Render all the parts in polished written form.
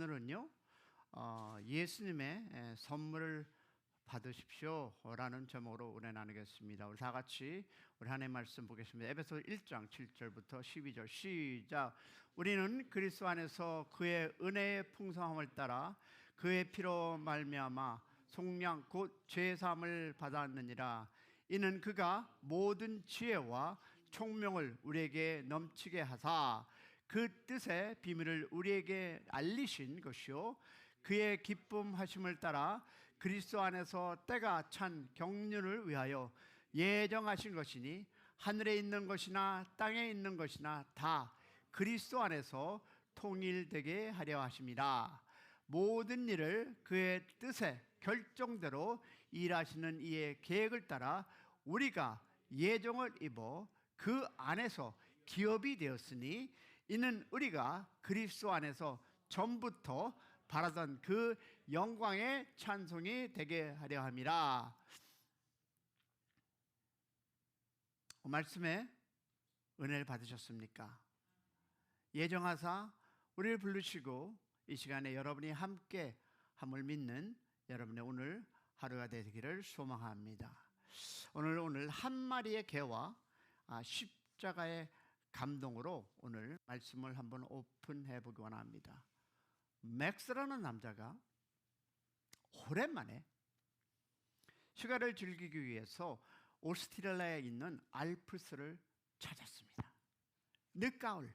오늘은요 예수님의 선물을 받으십시오 라는 제목으로 은혜 나누겠습니다. 우리 다 같이 우리 하나님의 말씀 보겠습니다. 에베소 1장 7절부터 12절 시작. 우리는 그리스도 안에서 그의 은혜의 풍성함을 따라 그의 피로 말미암아 속량 곧 죄사함을 받았느니라. 이는 그가 모든 지혜와 총명을 우리에게 넘치게 하사 그 뜻의 비밀을 우리에게 알리신 것이요 그의 기쁨하심을 따라 그리스도 안에서 때가 찬 경륜을 위하여 예정하신 것이니 하늘에 있는 것이나 땅에 있는 것이나 다 그리스도 안에서 통일되게 하려 하심이라. 모든 일을 그의 뜻의 결정대로 일하시는 이의 계획을 따라 우리가 예정을 입어 그 안에서 기업이 되었으니 이는 우리가 그리스도 안에서 전부터 바라던 그 영광의 찬송이 되게 하려 함이라. 말씀에 은혜를 받으셨습니까? 예정하사 우리를 부르시고 이 시간에 여러분이 함께 함을 믿는 여러분의 오늘 하루가 되기를 소망합니다. 오늘 한 마리의 개와 십자가의 감동으로 오늘 말씀을 한번 오픈해 보기 원합니다. 맥스라는 남자가 오랜만에 휴가를 즐기기 위해서 오스트리아에 있는 알프스를 찾았습니다. 늦가을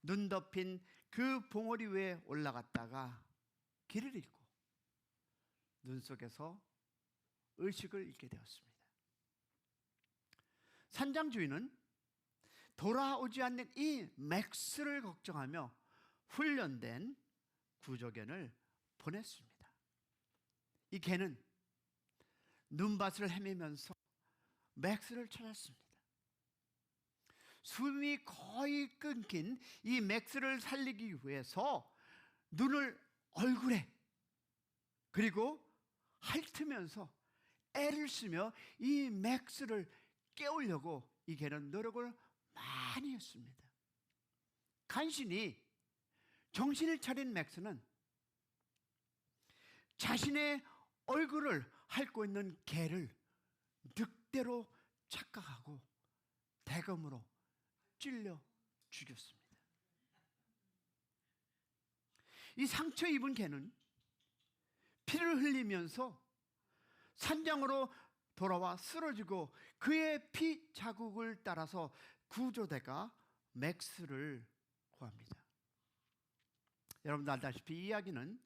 눈 덮인 그 봉우리 위에 올라갔다가 길을 잃고 눈 속에서 의식을 잃게 되었습니다. 산장 주인은 돌아오지 않는 이 맥스를 걱정하며 훈련된 구조견을 보냈습니다. 이 개는 눈밭을 헤매면서 맥스를 찾았습니다. 숨이 거의 끊긴 이 맥스를 살리기 위해서 눈을 얼굴에 그리고 핥으면서 애를 쓰며 이 맥스를 깨우려고 이 개는 노력을 많이 했습니다. 간신히 정신을 차린 맥스는 자신의 얼굴을 핥고 있는 개를 늑대로 착각하고 대검으로 찔려 죽였습니다. 이 상처 입은 개는 피를 흘리면서 산장으로 돌아와 쓰러지고 그의 피 자국을 따라서 구조대가 맥스를 구합니다. 여러분들 알다시피 이 이야기는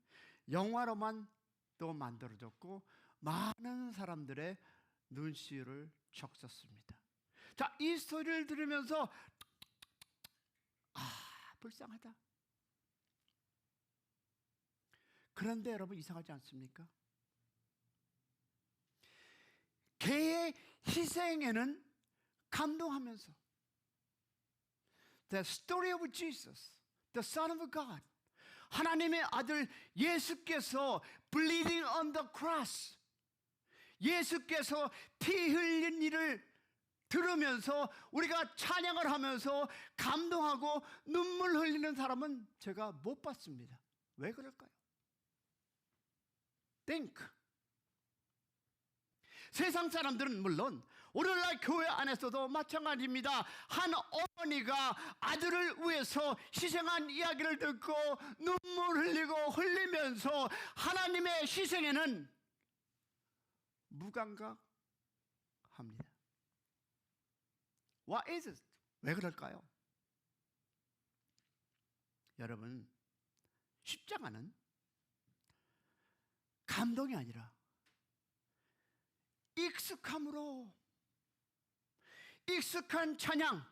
영화로만 또 만들어졌고 많은 사람들의 눈시울을 적셨습니다. 자, 이 스토리를 들으면서 불쌍하다. 그런데 여러분 이상하지 않습니까? 개의 희생에는 감동하면서 The story of Jesus, the Son of God, 하나님의 아들 예수께서 bleeding on the cross, 예수께서 피 흘린 일을 들으면서 우리가 찬양을 하면서 감동하고 눈물 흘리는 사람은 제가 못 봤습니다. 왜 그럴까요? Think. 세상 사람들은 물론 오늘날 교회 안에서도 마찬가지입니다. 한 어머니가 아들을 위해서 희생한 이야기를 듣고 눈물 흘리면서 하나님의 희생에는 무감각합니다. What is it? 왜 그럴까요? 여러분, 십자가는 감동이 아니라 익숙함으로, 익숙한 찬양,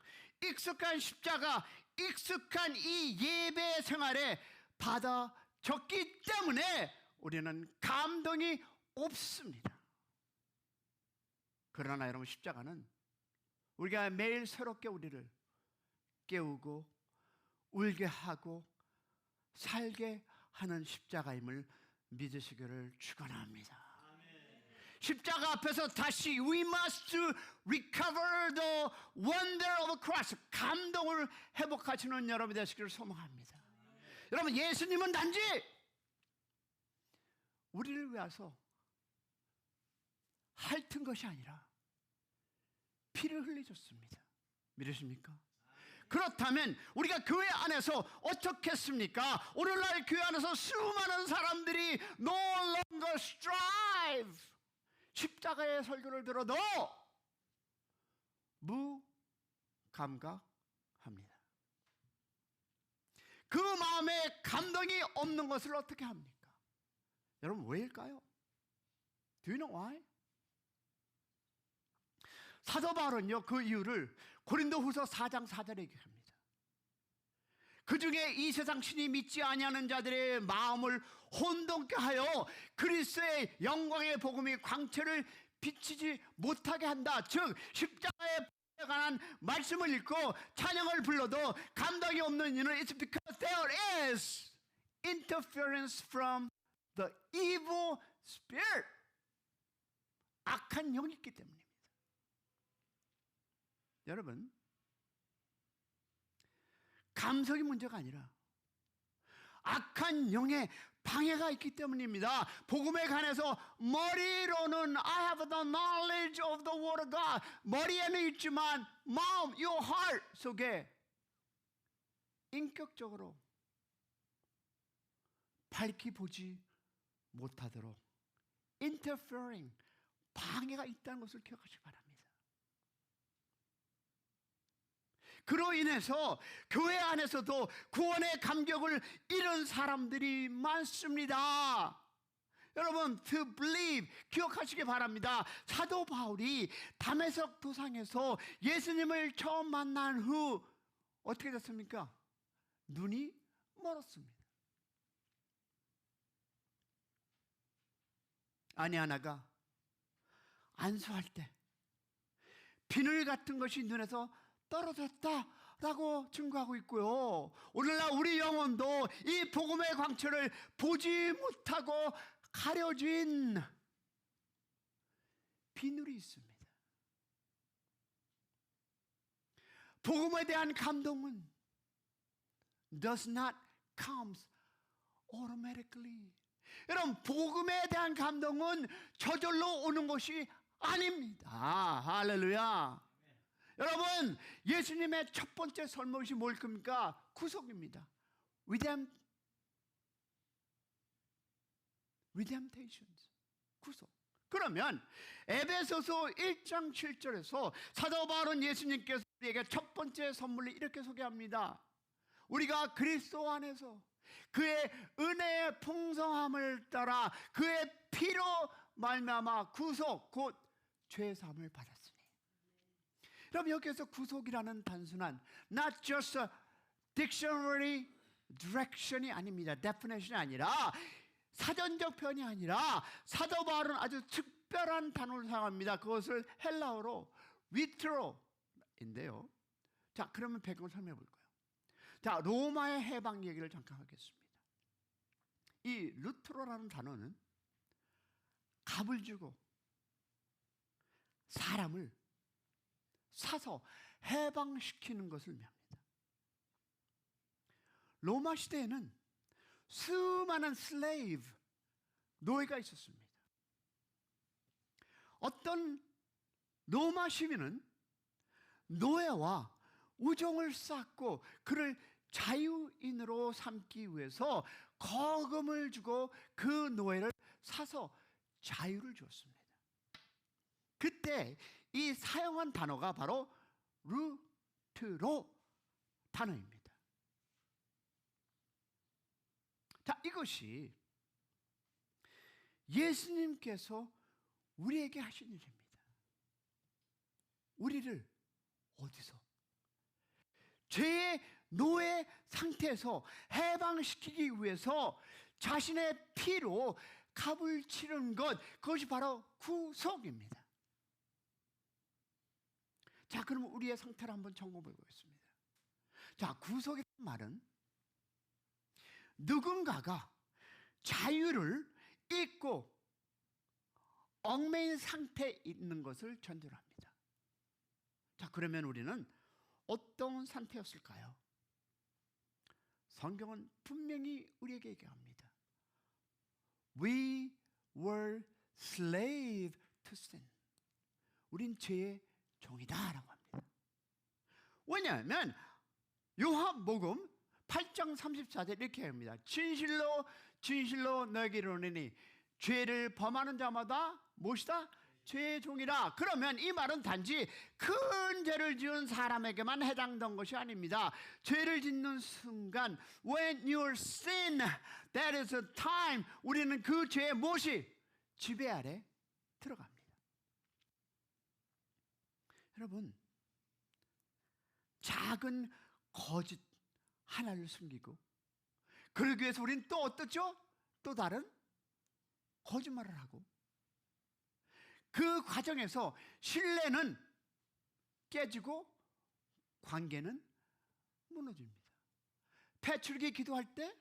익숙한 십자가, 익숙한 이 예배 생활에 받아졌기 때문에 우리는 감동이 없습니다. 그러나 여러분, 십자가는 우리가 매일 새롭게 우리를 깨우고 울게 하고 살게 하는 십자가임을 믿으시기를 축원합니다. 십자가 앞에서 다시 We must recover the wonder of Christ, 감동을 회복하시는 여러분이 되시기를 소망합니다. 여러분, 예수님은 단지 우리를 위해서 핥은 것이 아니라 피를 흘리셨습니다. 믿으십니까? 그렇다면 우리가 교회 안에서 어떻겠습니까? 오늘날 교회 안에서 수많은 사람들이 no longer strive, 십자가의 설교를 들어도 무감각합니다. 그 마음에 감동이 없는 것을 어떻게 합니까? 여러분, 왜일까요? Do you know why? 사도 바울은요, 그 이유를 고린도후서 4장 4절에 얘기합니다. 그 중에 이 세상 신이 믿지 아니하는 자들의 마음을 혼돈케 하여 그리스도의 영광의 복음이 광채를 비치지 못하게 한다. 즉 십자가에 관한 말씀을 읽고 찬양을 불러도 감동이 없는 이유는 It's because there is interference from the evil spirit. 악한 영이 있기 때문입니다. 여러분, 감성이 문제가 아니라 악한 영의 방해가 있기 때문입니다. 복음에 관해서 머리로는 I have the knowledge of the word of God, 머리에는 있지만 마음, your heart 속에 인격적으로 밝히 보지 못하도록 interfering, 방해가 있다는 것을 기억하시기 바랍니다. 그로 인해서 교회 안에서도 구원의 감격을 잃은 사람들이 많습니다. 여러분, to believe, 기억하시기 바랍니다. 사도 바울이 다메섹 도상에서 예수님을 처음 만난 후 어떻게 됐습니까? 눈이 멀었습니다. 아니아나가 안수할 때 비늘 같은 것이 눈에서 떨어졌다라고 증거하고 있고요. 오늘날 우리 영혼도 이 복음의 광채를 보지 못하고 가려진 비늘이 있습니다. 복음에 대한 감동은 does not come automatically. 여러분, 복음에 대한 감동은 저절로 오는 것이 아닙니다. 할렐루야. 여러분, 예수님의 첫 번째 설명이 뭘 겁니까? 구속입니다. redemptations, 구속. 그러면 에베소서 1장 7절에서 사도 바울은 예수님께서 우리에게 첫 번째 선물을 이렇게 소개합니다. 우리가 그리스도 안에서 그의 은혜의 풍성함을 따라 그의 피로 말미암아 구속, 곧 죄 사함을 받았으니. 여러분, 여기에서 구속이라는 단순한 not just a dictionary direction이 아닙니다. definition이 아니라 사전적 표현이 아니라 사도 바울은 아주 특별한 단어를 사용합니다. 그것을 헬라어로 위트로인데요. 자, 그러면 배경을 설명해 볼 거예요. 자, 로마의 해방 얘기를 잠깐 하겠습니다. 이 루트로라는 단어는 값을 주고 사람을 사서 해방시키는 것을 의미합니다. 로마 시대에는 수많은 슬레이브, 노예가 있었습니다. 어떤 로마 시민은 노예와 우정을 쌓고 그를 자유인으로 삼기 위해서 거금을 주고 그 노예를 사서 자유를 주었습니다. 그때 이 사용한 단어가 바로 루트로 단어입니다. 자, 이것이 예수님께서 우리에게 하신 일입니다. 우리를 어디서? 죄의 노예 상태에서 해방시키기 위해서 자신의 피로 값을 치른 것, 그것이 바로 구속입니다. 자, 그럼 우리의 상태를 한번 점검해 보겠습니다. 자, 구속이라는 말은 누군가가 자유를 잃고 얽매인 상태에 있는 것을 전제로 합니다. 자, 그러면 우리는 어떤 상태였을까요? 성경은 분명히 우리에게 얘기합니다. We were slave to sin. 우린 죄의 종이다라고 합니다. 왜냐하면 요한복음 8장 34절 이렇게 합니다. 진실로 진실로 너에게 이르노니 죄를 범하는 자마다 무엇이다? 죄의 종이라. 그러면 이 말은 단지 큰 죄를 지은 사람에게만 해당된 것이 아닙니다. 죄를 짓는 순간 when you sin, that is a time, 우리는 그 죄의 무엇이 지배 아래 들어갑니다. 여러분, 작은 거짓 하나를 숨기고 그러기 위해서 우리는 또 어떻죠? 또 다른 거짓말을 하고 그 과정에서 신뢰는 깨지고 관계는 무너집니다. 패출기 기도할 때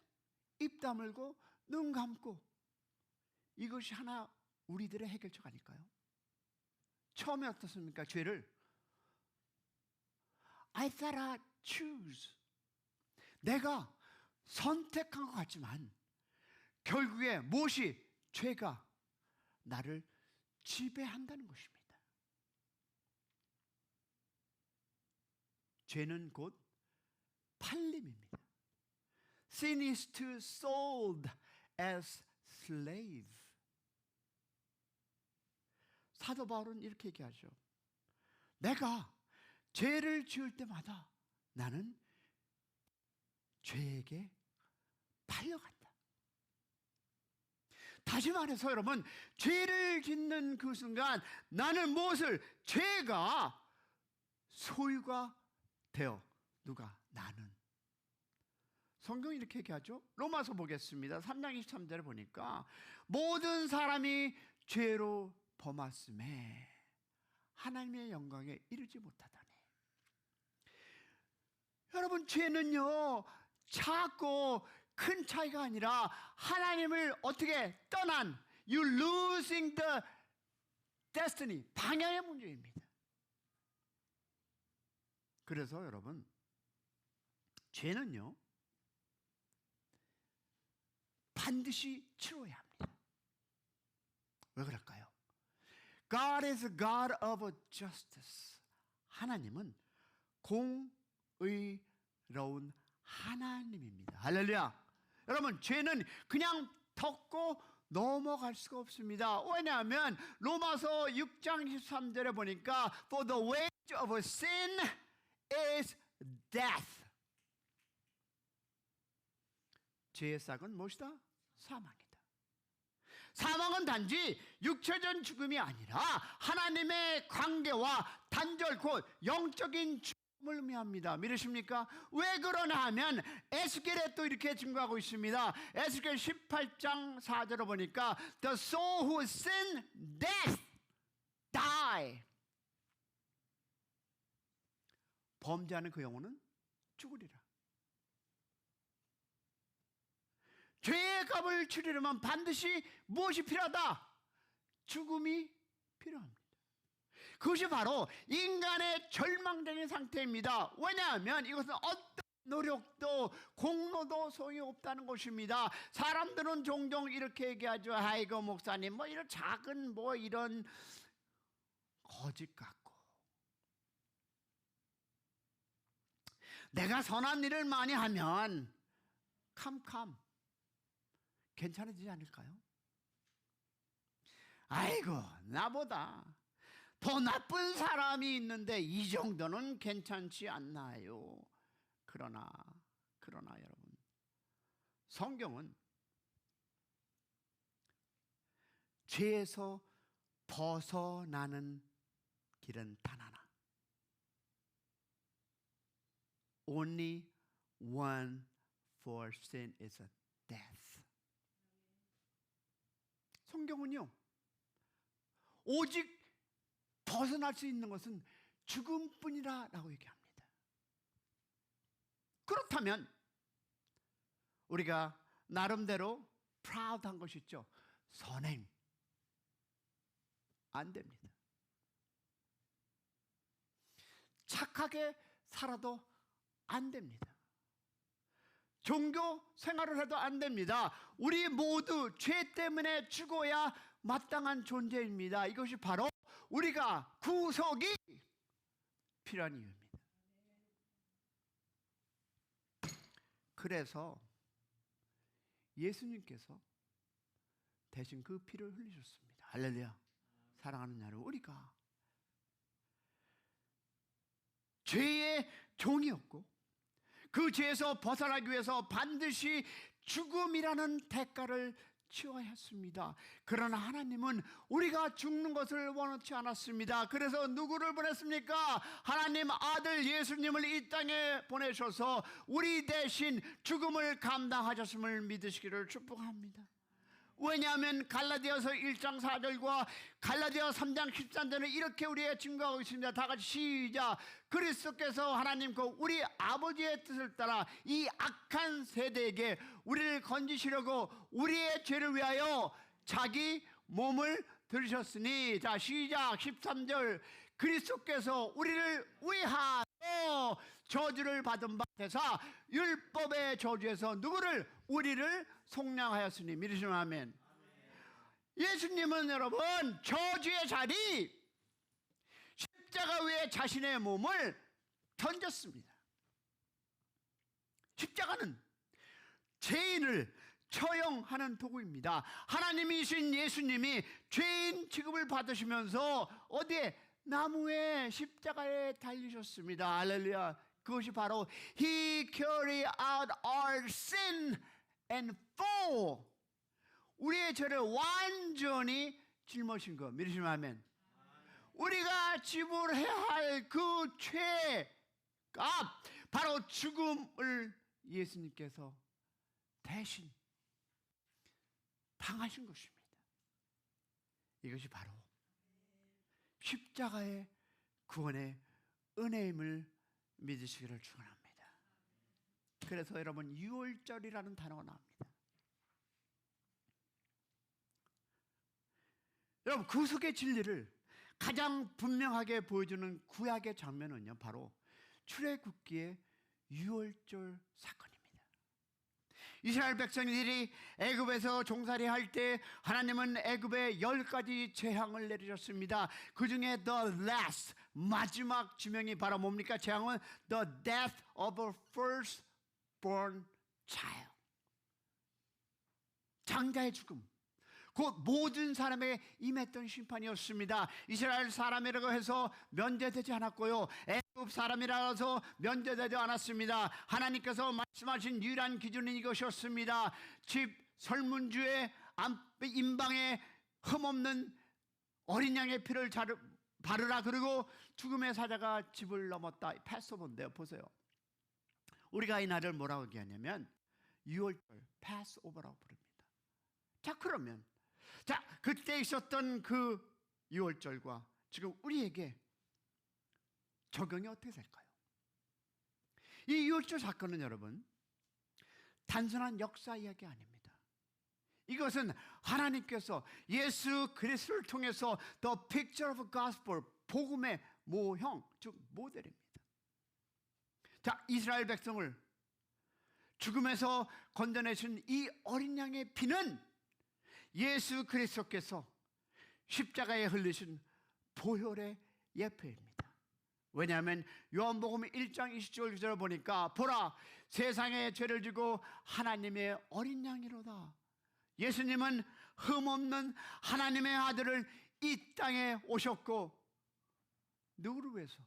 입 다물고 눈 감고 이것이 하나 우리들의 해결책 아닐까요? 처음에 어떻습니까? 죄를 I thought I choose. 내가 선택한 것 같지만 결국에 무엇이 죄가 나를 지배한다는 것입니다. 죄는 곧 팔림입니다. Sin is to sold as slave. 사도 바울은 이렇게 얘기하죠. 내가 죄를 지을 때마다 나는 죄에게 팔려간다. 다시 말해서 여러분, 죄를 짓는 그 순간 나는 무엇을? 죄가 소유가 되어 누가? 나는. 성경이 이렇게 얘기하죠. 로마서 보겠습니다. 3장 23절에 보니까 모든 사람이 죄로 범하심에 하나님의 영광에 이르지 못하다니. 여러분, 죄는요 작고 큰 차이가 아니라 하나님을 어떻게 떠난 You losing the destiny, 방향의 문제입니다. 그래서 여러분, 죄는요 반드시 치러야 합니다. 왜 그럴까요? God is a God of justice. 하나님은 공의로운 하나님입니다. 할렐루야. 여러분, 죄는 그냥 덮고 넘어갈 수가 없습니다. 왜냐하면 로마서 6장 13절에 보니까 For the wage of sin is death. 죄의 싹은 무엇이다? 사망이다. 사망은 단지 육체적 죽음이 아니라 하나님의 관계와 단절 곧 영적인 죽음을 의미합니다. 믿으십니까? 왜 그러나 하면 에스겔에 또 이렇게 증거하고 있습니다. 에스겔 18장 4절을 보니까 The soul who sin death die. 범죄하는 그 영혼은 죽으리라. 죄의 값을 치르려면 반드시 무엇이 필요하다? 죽음이 필요합니다. 그것이 바로 인간의 절망적인 상태입니다. 왜냐하면 이것은 어떤 노력도 공로도 소용이 없다는 것입니다. 사람들은 종종 이렇게 얘기하죠. 아이고 목사님 뭐 이런 작은 뭐 이런 거짓 같고 내가 선한 일을 많이 하면 캄캄 괜찮아지지 않을까요? 아이고 나보다 더 나쁜 사람이 있는데 이 정도는 괜찮지 않나요? 그러나 여러분, 성경은 죄에서 벗어나는 길은 단 하나. Only one for sin is a death. 성경은요 오직 벗어날 수 있는 것은 죽음뿐이라고 얘기합니다. 그렇다면 우리가 나름대로 proud한 것이 있죠. 선행 안 됩니다. 착하게 살아도 안 됩니다. 종교 생활을 해도 안 됩니다. 우리 모두 죄 때문에 죽어야 마땅한 존재입니다. 이것이 바로 우리가 구속이 필요한 이유입니다. 그래서 예수님께서 대신 그 피를 흘리셨습니다. 할렐루야. 사랑하는 여러분, 우리가 죄의 종이었고 그 죄에서 벗어나기 위해서 반드시 죽음이라는 대가를 치러야 했습니다. 그러나 하나님은 우리가 죽는 것을 원치 않았습니다. 그래서 누구를 보냈습니까? 하나님 아들 예수님을 이 땅에 보내셔서 우리 대신 죽음을 감당하셨음을 믿으시기를 축복합니다. 왜냐하면 갈라디아서 1장 4절과 갈라디아 3장 13절은 이렇게 우리에게 증거하고 있습니다. 다 같이 시작. 그리스도께서 하나님 그 우리 아버지의 뜻을 따라 이 악한 세대에게 우리를 건지시려고 우리의 죄를 위하여 자기 몸을 들으셨으니, 자 시작 13절. 그리스도께서 우리를 위하여 저주를 받은 바 되사 율법의 저주에서 누구를? 우리를 속량하였으니. 믿으시면 아멘. 예수님은 여러분 저주의 자리 십자가 위에 자신의 몸을 던졌습니다. 십자가는 죄인을 처형하는 도구입니다. 하나님이신 예수님이 죄인 취급을 받으시면서 어디에? 나무에 십자가에 달리셨습니다. 할렐루야. 그것이 바로 He carried out our sin and full, 우리의 죄를 완전히 짊어진 것. 믿으시면 아멘. 우리가 지불해야 할 그 죄값, 바로 죽음을 예수님께서 대신 당하신 것입니다. 이것이 바로 십자가의 구원의 은혜임을 믿으시기를 축원합니다. 그래서 여러분 유월절이라는 단어가 나옵니다. 여러분 구속의 진리를 가장 분명하게 보여주는 구약의 장면은요, 바로 출애굽기의 유월절 사건입니다. 이스라엘 백성들이 애굽에서 종살이 할 때 하나님은 애굽에 10가지 재앙을 내리셨습니다. 그 중에 the last, 마지막 지명이 바로 뭡니까? 재앙은 the death of a firstborn child, 장자의 죽음. 곧 모든 사람에게 임했던 심판이었습니다. 이스라엘 사람이라고 해서 면제되지 않았고요, 애굽 사람이라고 해서 면제되지 않았습니다. 하나님께서 말씀하신 유일한 기준은 이것이었습니다. 집 설문주에 임방에 흠없는 어린 양의 피를 바르라. 그리고 죽음의 사자가 집을 넘었다. 패스오버인데요, 보세요. 우리가 이 날을 뭐라고 얘기하냐면 유월절, 패스오버라고 부릅니다. 자, 그러면 자, 그때 있었던 그 유월절과 지금 우리에게 적용이 어떻게 될까요? 이 유월절 사건은 여러분 단순한 역사 이야기 아닙니다. 이것은 하나님께서 예수 그리스도를 통해서 the picture of gospel, 복음의 모형, 즉 모델입니다. 자, 이스라엘 백성을 죽음에서 건져내신 이 어린 양의 피는 예수 그리스도께서 십자가에 흘리신 보혈의 예표입니다. 왜냐하면 요한복음 1장 20절 보니까 보라, 세상에 죄를 지고 하나님의 어린 양이로다. 예수님은 흠없는 하나님의 아들을 이 땅에 오셨고 누구를 위해서?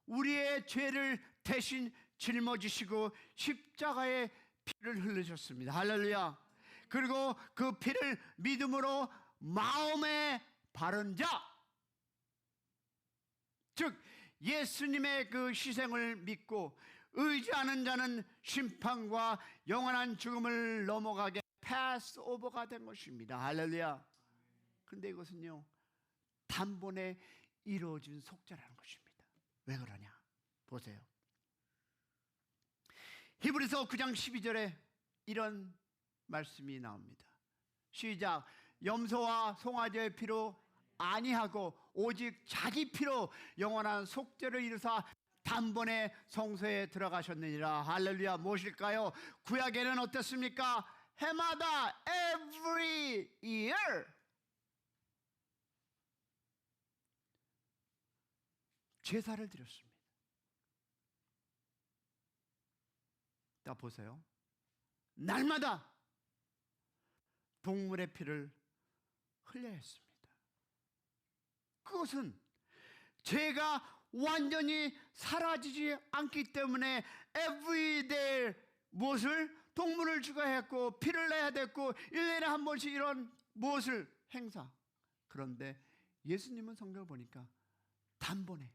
우리의 죄를 대신 짊어지시고 십자가에 피를 흘리셨습니다. 할렐루야. 그리고 그 피를 믿음으로 마음에 바른 자, 즉 예수님의 그 희생을 믿고 의지하는 자는 심판과 영원한 죽음을 넘어가게 패스오버가 된 것입니다. 할렐루야. 그런데 이것은요 단번에 이루어진 속죄라는 것입니다. 왜 그러냐? 보세요. 히브리서 9장 12절에 이런 말씀이 나옵니다. 시작. 염소와 송아지의 피로 아니하고 오직 자기 피로 영원한 속죄를 이루사 단번에 성소에 들어가셨느니라. 할렐루야. 무엇일까요? 구약에는 어떻습니까? 해마다 every year 제사를 드렸습니다. 자, 보세요. 날마다 동물의 피를 흘려야 했습니다. 그것은 죄가 완전히 사라지지 않기 때문에 everyday 무엇을 동물을 죽어야 했고 피를 내야 됐고 1년에 한 번씩 이런 무엇을 행사. 그런데 예수님은 성경을 보니까 단번에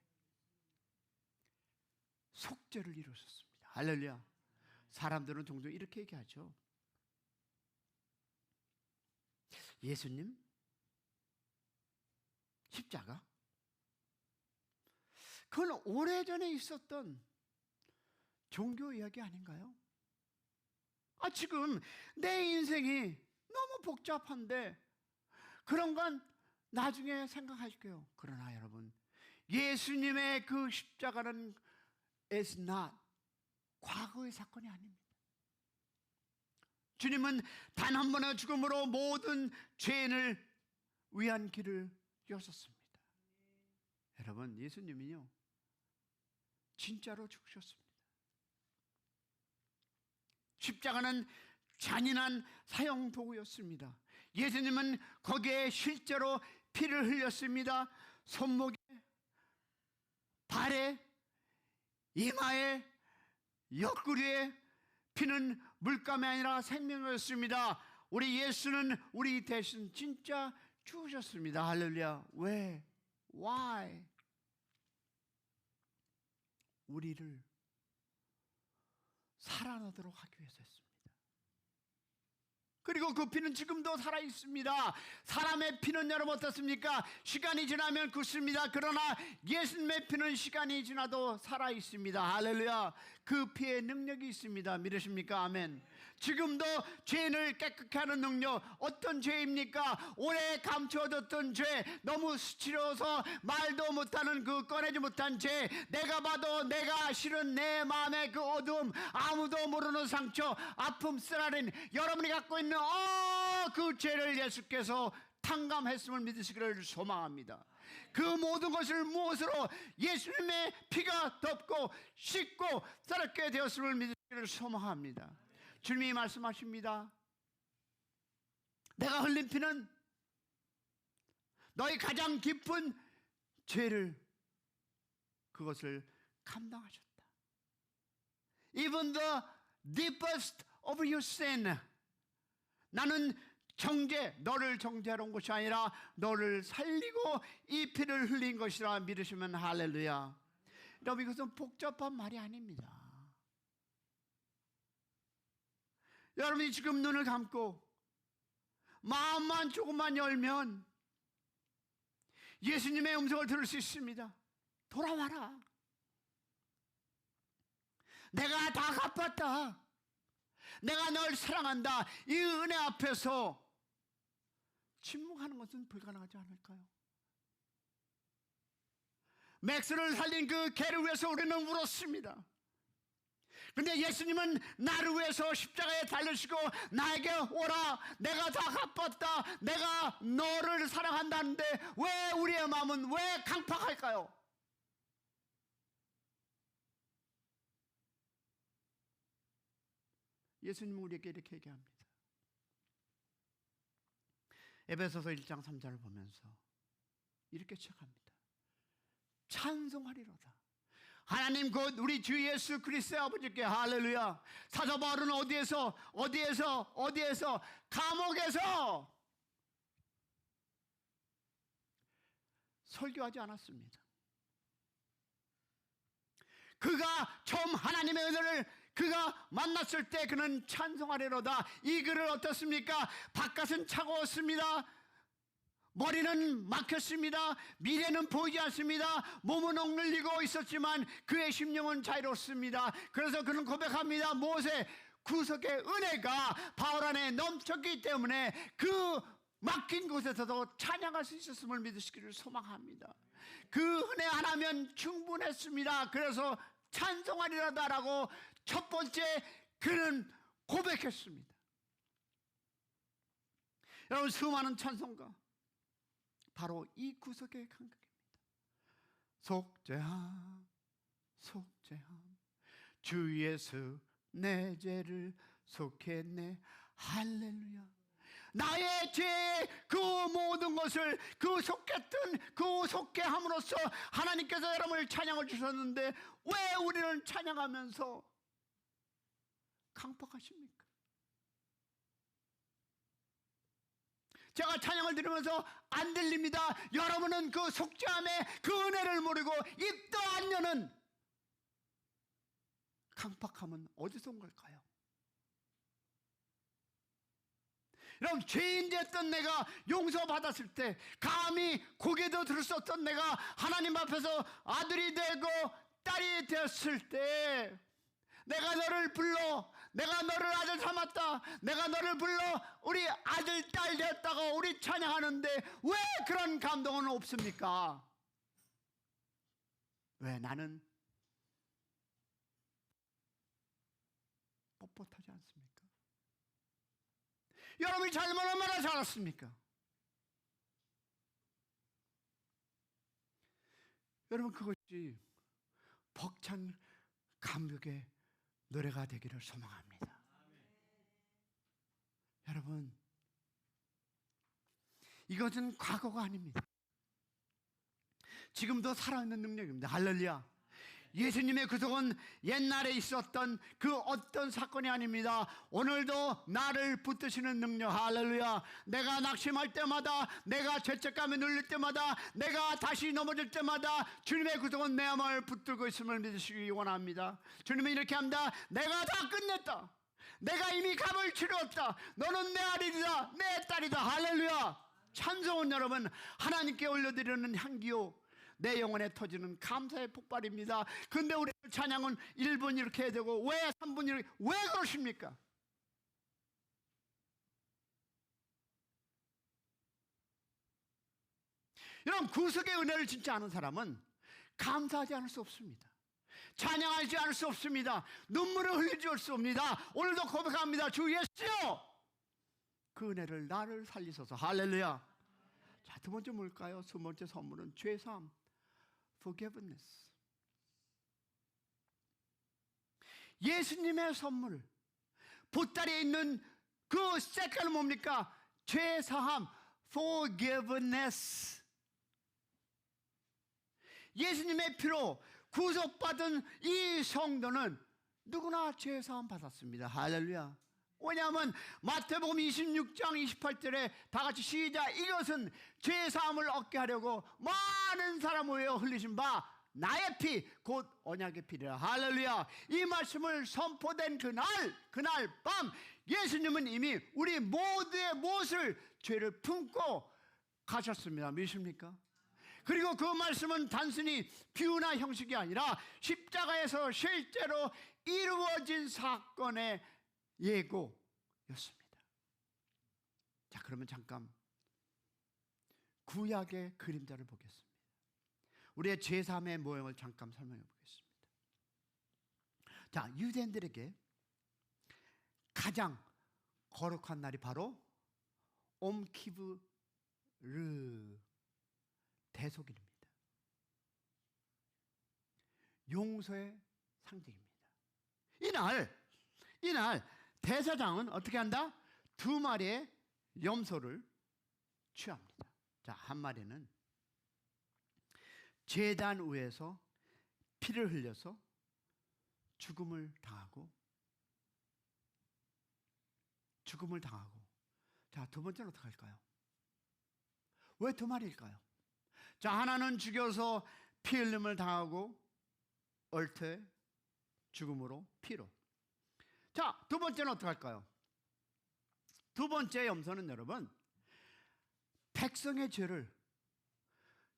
속죄를 이루셨습니다. 할렐루야. 사람들은 종종 이렇게 얘기하죠. 예수님 십자가? 그건 오래전에 있었던 종교 이야기 아닌가요? 지금 내 인생이 너무 복잡한데 그런 건 나중에 생각하실게요. 그러나 여러분, 예수님의 그 십자가는 is not 과거의 사건이 아닙니다. 주님은 단 한 번의 죽음으로 모든 죄인을 위한 길을 여셨습니다. 여러분, 예수님이요 진짜로 죽으셨습니다. 십자가는 잔인한 사형 도구였습니다. 예수님은 거기에 실제로 피를 흘렸습니다. 손목에, 발에, 이마에, 옆구리에 피는 물감이 아니라 생명이었습니다. 우리 예수는 우리 대신 진짜 죽으셨습니다. 할렐루야. 왜? Why? 우리를 살아나도록 하기 위해서 했습니다. 그리고 그 피는 지금도 살아있습니다. 사람의 피는 여러분 어떻습니까? 시간이 지나면 굳습니다. 그러나 예수님의 피는 시간이 지나도 살아있습니다. 할렐루야. 그 피의 능력이 있습니다. 믿으십니까? 아멘. 지금도 죄인을 깨끗게 하는 능력. 어떤 죄입니까? 오래 감추어뒀던 죄, 너무 스치러서 말도 못하는 그 꺼내지 못한 죄, 내가 봐도 내가 싫은 내 마음의 그 어두움, 아무도 모르는 상처, 아픔, 쓰라린 여러분이 갖고 있는 그 죄를 예수께서 탕감했음을 믿으시기를 소망합니다. 그 모든 것을 무엇으로? 예수님의 피가 덮고 씻고 새롭게 되었음을 믿으시기를 소망합니다. 주님이 말씀하십니다. 내가 흘린 피는 너희 가장 깊은 죄를, 그것을 감당하셨다. Even the deepest of your sin. 나는 너를 정죄하러 온 것이 아니라 너를 살리고 이 피를 흘린 것이라 믿으시면 할렐루야. 여러분, 이것은 복잡한 말이 아닙니다. 여러분이 지금 눈을 감고 마음만 조금만 열면 예수님의 음성을 들을 수 있습니다. 돌아와라. 내가 다 갚았다. 내가 널 사랑한다. 이 은혜 앞에서 침묵하는 것은 불가능하지 않을까요? 맥스를 살린 그 개를 위해서 우리는 울었습니다. 그런데 예수님은 나를 위해서 십자가에 달리시고 나에게 오라. 내가 다 갚았다. 내가 너를 사랑한다는데 왜 우리의 마음은 왜 강팍할까요? 예수님은 우리에게 이렇게 얘기합니다. 에베소서 1장 3절을 보면서 이렇게 시작합니다. 찬송하리로다. 하나님 곧 우리 주 예수 그리스도의 아버지께 할렐루야. 사도 바울은 어디에서 감옥에서 설교하지 않았습니다. 그가 처음 하나님의 은혜를 그가 만났을 때 그는 찬송하리로다. 이 글을 어떻습니까? 바깥은 차가웠습니다. 머리는 막혔습니다. 미래는 보이지 않습니다. 몸은 억눌리고 있었지만 그의 심령은 자유롭습니다. 그래서 그는 고백합니다. 모세 구속의 은혜가 바울 안에 넘쳤기 때문에 그 막힌 곳에서도 찬양할 수 있었음을 믿으시기를 소망합니다. 그 은혜 하나면 충분했습니다. 그래서 찬송하리라다라고 첫 번째 그는 고백했습니다. 여러분, 수많은 찬송가 바로 이 구석의 감격입니다. 속죄함 속죄함 주 예수 내 죄를 속했네 할렐루야. 나의 죄 그 모든 것을 그 속했던 그 속죄함으로써 하나님께서 여러분을 찬양을 주셨는데 왜 우리는 찬양하면서 강박하십니까? 제가 찬양을 들으면서 안 들립니다. 여러분은 그 속죄함의 그 은혜를 모르고 입도 안 여는 강박함은 어디서 온 걸까요? 여러분, 죄인 됐던 내가 용서받았을 때, 감히 고개도 들 수 없던 내가 하나님 앞에서 아들이 되고 딸이 되었을 때, 내가 너를 불러, 내가 너를 아들 삼았다, 내가 너를 불러 우리 아들 딸 되었다고 우리 찬양하는데 왜 그런 감동은 없습니까? 왜 나는 뻣뻣하지 않습니까? 여러분이 잘못 얼마나 잘했습니까? 여러분, 그것이 벅찬 감격의 노래가 되기를 소망합니다. 여러분, 이것은 과거가 아닙니다. 지금도 살아있는 능력입니다. 할렐루야. 예수님의 구속은 옛날에 있었던 그 어떤 사건이 아닙니다. 오늘도 나를 붙드시는 능력. 할렐루야. 내가 낙심할 때마다, 내가 죄책감에 눌릴 때마다, 내가 다시 넘어질 때마다 주님의 구속은 내 마음을 붙들고 있음을 믿으시기 원합니다. 주님은 이렇게 합니다. 내가 다 끝냈다. 내가 이미 값을 치루었다. 너는 내 아들이다, 내 딸이다. 할렐루야. 찬송은 여러분, 하나님께 올려드리는 향기요, 내 영혼에 터지는 감사의 폭발입니다. 근데 우리 찬양은 1분 이렇게 해야 되고 왜 3분 이렇게, 왜 그러십니까? 여러분, 구속의 은혜를 진짜 아는 사람은 감사하지 않을 수 없습니다. 찬양하지 않을 수 없습니다. 눈물을 흘리지 않을 수 없습니다. 오늘도 고백합니다. 주 예수여, 그 은혜를 나를 살리소서. 할렐루야. 자, 두 번째 뭘까요? 두 번째 선물은 죄사함, forgiveness. 예수님의 선물, 보따리에 있는 그 색깔은 뭡니까? 죄사함, forgiveness. 예수님의 피로 구속받은 이 성도는 누구나 죄사함 받았습니다. 할렐루야. 왜냐하면 마태복음 26장 28절에 다 같이 시작. 이것은 죄사함을 얻게 하려고 많은 사람 위에 흘리신 바 나의 피 곧 언약의 피라. 할렐루야. 이 말씀을 선포된 그날 밤 예수님은 이미 우리 모두의 못을, 죄를 품고 가셨습니다. 믿으십니까? 그리고 그 말씀은 단순히 비유나 형식이 아니라 십자가에서 실제로 이루어진 사건의 예고였습니다. 자, 그러면 잠깐 구약의 그림자를 보겠습니다. 우리의 제3의 모형을 잠깐 설명해 보겠습니다. 자, 유대인들에게 가장 거룩한 날이 바로 옴키브르, 대속일입니다. 용서의 상징입니다. 이날 대사장은 어떻게 한다? 2마리의 염소를 취합니다. 자, 한 마리는 제단 위에서 피를 흘려서 죽음을 당하고, 자, 두 번째는 어떻게 할까요? 왜 2마리일까요? 자, 하나는 죽여서 피 흘림을 당하고 얼태 죽음으로, 피로. 자, 두 번째는 어떻게 할까요? 두 번째 염소는 여러분, 백성의 죄를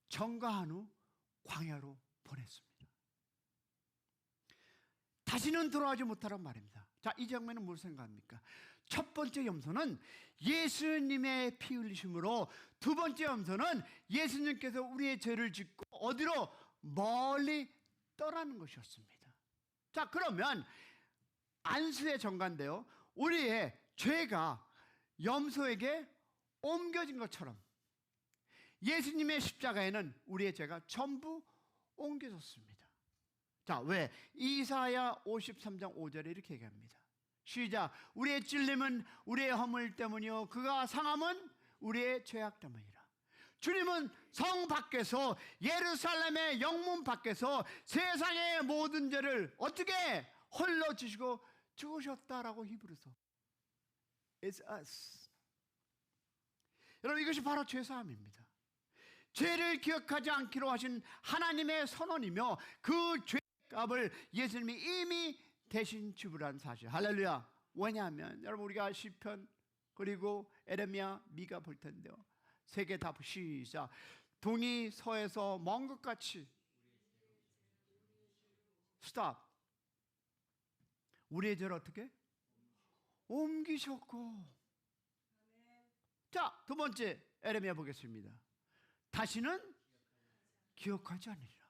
정가한 후 광야로 보냈습니다. 다시는 돌아오지 못하란 말입니다. 자, 이 장면은 뭘 생각합니까? 첫 번째 염소는 예수님의 피 흘리심으로, 두 번째 염소는 예수님께서 우리의 죄를 짓고 어디로? 멀리 떠나는 것이었습니다. 자, 그러면 안수의 정가인데요, 우리의 죄가 염소에게 옮겨진 것처럼 예수님의 십자가에는 우리의 죄가 전부 옮겨졌습니다. 자, 왜? 이사야 53장 5절에 이렇게 얘기합니다. 시작. 우리의 찔림은 우리의 허물 때문이요 그가 상함은 우리의 죄악 때문이라. 주님은 성 밖에서, 예루살렘의 영문 밖에서 세상의 모든 죄를 어떻게 홀로 지시고 죽으셨다라고 히브리서. It's us. 여러분, 이것이 바로 죄사함입니다. 죄를 기억하지 않기로 하신 하나님의 선언이며 그 죄값을 예수님이 이미 대신 지불한 사실. 할렐루야. 왜냐하면 여러분, 우리가 시편 그리고 에레미야, 미가 볼 텐데요, 세 개 다 시작. 동이 서에서 먼 것 같이 스탑. 우리의 죄를 어떻게? 옮기셨고. 자, 두 번째 에레미야 보겠습니다. 다시는 기억하지 않으리라.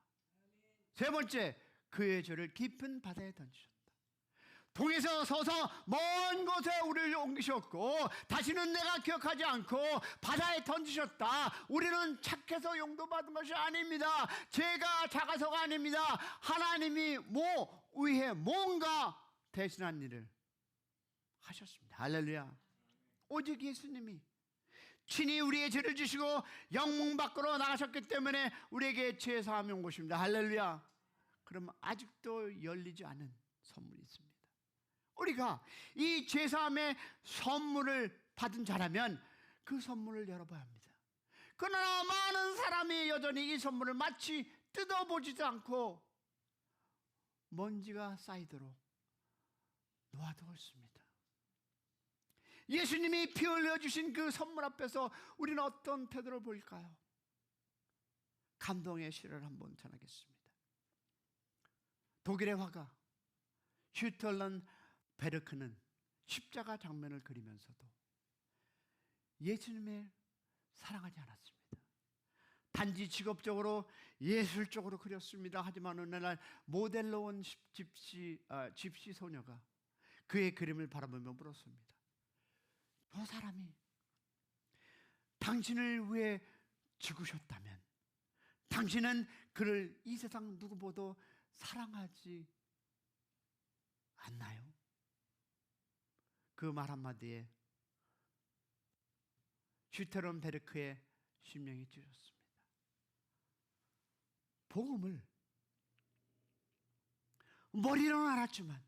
세 번째, 그의 죄를 깊은 바다에 던지셨다. 동에서 서서 먼 곳에 우리를 옮기셨고 다시는 내가 기억하지 않고 바다에 던지셨다. 우리는 착해서 용도받은 것이 아닙니다. 죄가 작아서가 아닙니다. 하나님이 위해 뭔가 대신한 일을 하셨습니다. 할렐루야. 오직 예수님이 친히 우리의 죄를 지시고 영문 밖으로 나가셨기 때문에 우리에게 죄 사함이 온 것입니다. 할렐루야. 그러면 아직도 열리지 않은 선물이 있습니다. 우리가 이 죄 사함의 선물을 받은 자라면 그 선물을 열어봐야 합니다. 그러나 많은 사람이 여전히 이 선물을 마치 뜯어보지도 않고 먼지가 쌓이도록 놓아두고 있습니다. 예수님이 피 흘려주신 그 선물 앞에서 우리는 어떤 태도를 보일까요? 감동의 시를 한번 전하겠습니다. 독일의 화가 슈털란 베르크는 십자가 장면을 그리면서도 예수님을 사랑하지 않았습니다. 단지 직업적으로 예술적으로 그렸습니다. 하지만 어느 날 모델로 온 집시 소녀가 그의 그림을 바라보며 물었습니다. 저 사람이 당신을 위해 죽으셨다면 당신은 그를 이 세상 누구보다 사랑하지 않나요? 그 말 한마디에 슈테른베르크의 심령이 찢어졌습니다. 복음을 머리로는 알았지만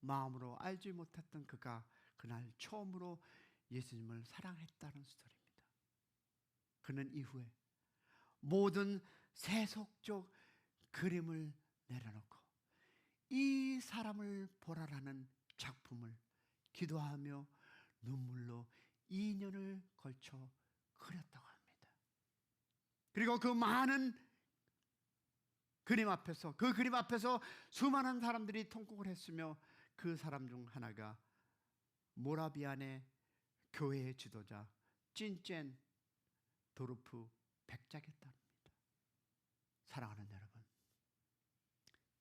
마음으로 알지 못했던 그가 그날 처음으로 예수님을 사랑했다는 스토리입니다. 그는 이후에 모든 세속적 그림을 내려놓고 이 사람을 보라라는 작품을 기도하며 눈물로 2년을 걸쳐 그렸다고 합니다. 그리고 그 많은 그림 앞에서, 그 그림 앞에서 수많은 사람들이 통곡을 했으며 그 사람 중 하나가 모라비안의 교회의 지도자 찐젠 도르프 백작이었답니다. 사랑하는 여러분,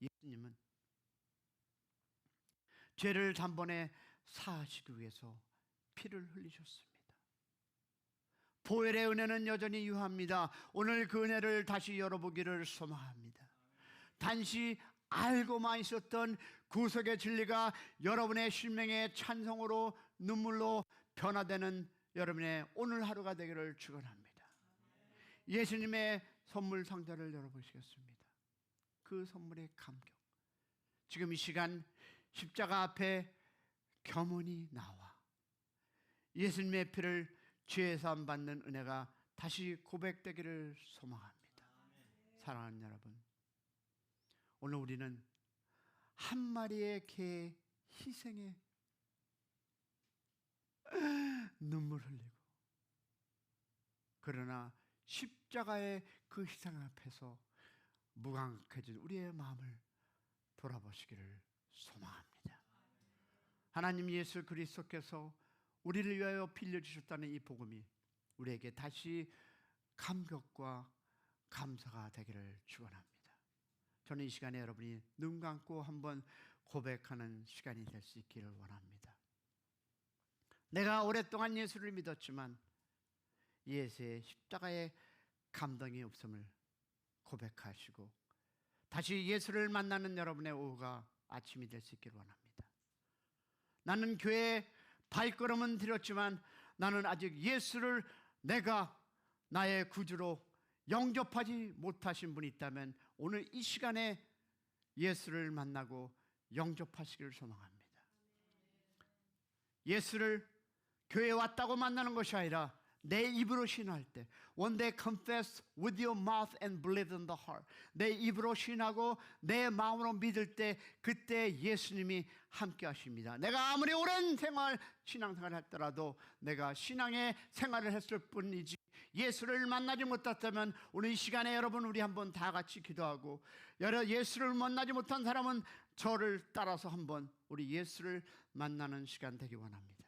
예수님은 죄를 단번에 사하시기 위해서 피를 흘리셨습니다. 보혈의 은혜는 여전히 유효합니다. 오늘 그 은혜를 다시 열어보기를 소망합니다. 단지 알고만 있었던 구속의 진리가 여러분의 심령의 찬송으로 눈물로 변화되는 여러분의 오늘 하루가 되기를 축원합니다. 예수님의 선물 상자를 열어보시겠습니다. 그 선물의 감격. 지금 이 시간 십자가 앞에 겸손히 나와 예수님의 피를 죄사함 받는 은혜가 다시 고백되기를 소망합니다. 사랑하는 여러분, 오늘 우리는 한 마리의 개의 희생에 눈물 흘리고, 그러나 십자가의 그 희생 앞에서 무감각해진 우리의 마음을 돌아보시기를 소망합니다. 하나님 예수 그리스도께서 우리를 위하여 빌려주셨다는 이 복음이 우리에게 다시 감격과 감사가 되기를 축원합니다. 저는 이 시간에 여러분이 눈 감고 한번 고백하는 시간이 될 수 있기를 원합니다. 내가 오랫동안 예수를 믿었지만 예수의 십자가의 감동이 없음을 고백하시고 다시 예수를 만나는 여러분의 오후가 아침이 될 수 있기를 원합니다. 나는 교회에 발걸음은 들였지만 나는 아직 예수를 내가 나의 구주로 영접하지 못하신 분이 있다면 오늘 이 시간에 예수를 만나고 영접하시기를 소망합니다. 예수를 교회에 왔다고 만나는 것이 아니라 내 입으로 신할 때 When they confess with your mouth and believe in the heart, 내 입으로 신하고 내 마음으로 믿을 때 그때 예수님이 함께 하십니다. 내가 아무리 오랜 신앙생활을 했더라도 내가 신앙의 생활을 했을 뿐이지 예수를 만나지 못했다면 오늘 이 시간에 여러분 우리 한번 다 같이 기도하고 예수를 만나지 못한 사람은 저를 따라서 한번 우리 예수를 만나는 시간 되기 원합니다.